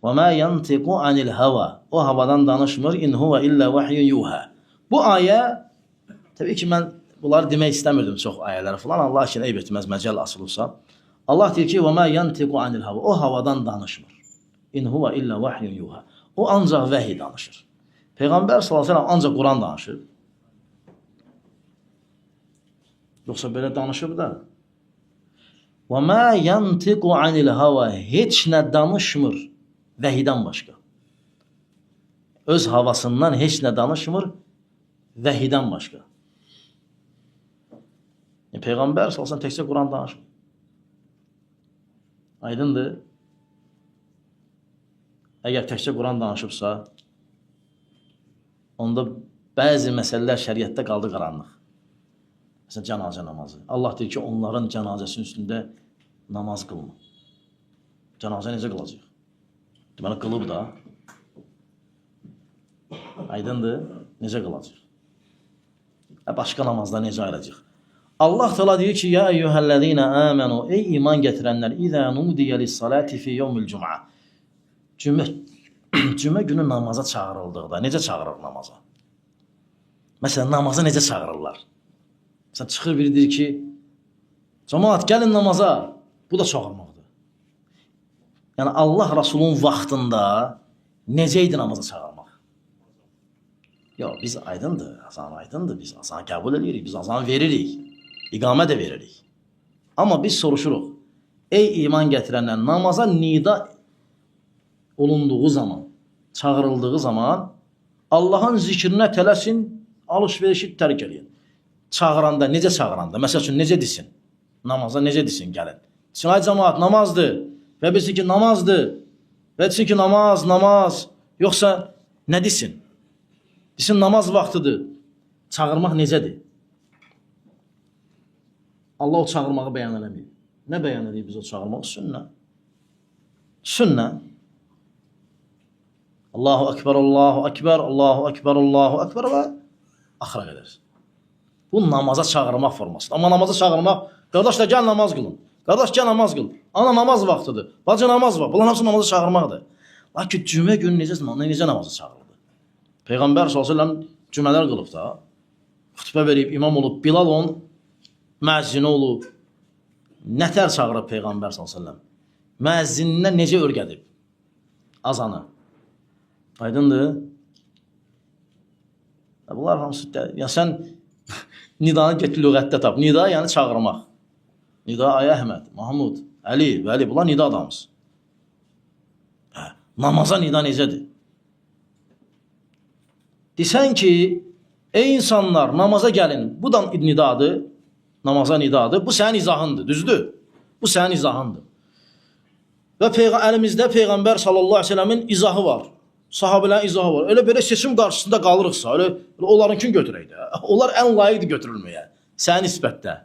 Və mə yantiqu anil hava. O havadan danışmır. İn huve illə vahyun yuha. Bu ayə, təbii ki, mən bunları demək istəmirdim çox ayələri falan. Allah için eyb etməz, məcəl asılıbsa. Allah deyir ki, və mə yantiqu anil hava. O havadan danışmır. İn huve illə vahyun yuha. O ancaq vəhiy danışır. Peyğəmbər sallallahu əleyhi və səlləm ancaq Quran danışır. Yoxsa belə danışıb da. Və mə yantiqu anil hava. Heç nə danışmır vəhiydən başqa. Öz havasından heç nə danışmır vəhiydən başqa. Peyğəmbər sallallahu əleyhi və səlləm təkcə Quran danışmır. Aydındır. Əgər təkcə Quran danışıbsa, onda bəzi məsələlər şəriətdə qaldı qaranlıq. Məsələn, cənazə namazı. Allah deyir ki, onların cənazəsinin üstündə namaz qılma. Cənazə necə qılacaq? Deməli, qılıb da. Aydındır, necə qılacaq? Başqa namazda necə ayıracaq? Allah Teala deyir ki, ya eyyuhəllezine amenu, ey iman gətirənlər, İzə nudiyə lissalati fi yevmil cum'a. Cümə günü namaza çağırıldıqda, necə çağırır namaza? Məsələn, namaza necə çağırırlar? Məsələn, çıxır biri deyir ki, cəmaat gəlin namaza, bu da çağırmaqdır. Yəni, Allah Rasulun vaxtında necə idi namaza çağırmaq? Yox, biz aydındır, azan aydındır, biz azan qəbul edirik, biz azan veririk, iqamə də veririk. Amma biz soruşuruq, ey iman gətirənlər, namaza nida olunduğu zaman, çağırıldığı zaman Allahın zikrinə tələsin, alış-verişi tərk eləyin. Çağıranda, necə çağıranda? Məsəl üçün, necə desin? Namaza necə desin, gəlin. Desin, ay cəmaat, namazdır. Və bilsin ki, namazdır. Və desin ki, namaz. Yoxsa nə desin? Desin, namaz vaxtıdır. Çağırmaq necədir? Allah o çağırmağı bəyan eləmir. Nə bəyan edir biz o çağırmaq? Sünnə. Sünnə. Allahu Ekber, Allahu Ekber, Allahu Ekber, Allahu Ekber və axıra qədər. Bu namaza çağırmaq formasıdır. Amma namaza çağırmaq, qardaş da gəl namaz qılın. Qardaş gəl namaz qıl. Ana namaz vaxtıdır. Bacı namaz var. Bunların hamısı namaza çağırmaqdır. Lakin cümə günü necə namaza çağırıldı? Peyğəmbər s.ə.v cümələr qılıb da, xütbə verib, imam olub, Bilal onun müəzzini olub. Nətər çağırıb Peyğəmbər s.ə.v? Müəzzininə necə örgədib? Azanı. Aydındır. Bunlar hamısı, ya sən nidanı get lüğətdə tap. Nida yəni çağırmaq. Nida ay Əhməd, Mahmud, Əli, Vəli, bunlar nida adamız. Namaza nida necədir? Desən ki, ey insanlar, namaza gəlin. Bu da nidadır, namaza nidadır. Bu sənin izahındır, düzdür? Bu sənin izahındır. Və əlimizdə Peyğəmbər sallallahu aleyhi ve sellemin izahı var. Sahabələrin izahı var. Elə belə seçim qarşısında qalırıqsa, elə onlarınkini götürək də. Onlar ən layiqdir götürülməyə. Sənin nisbətdə.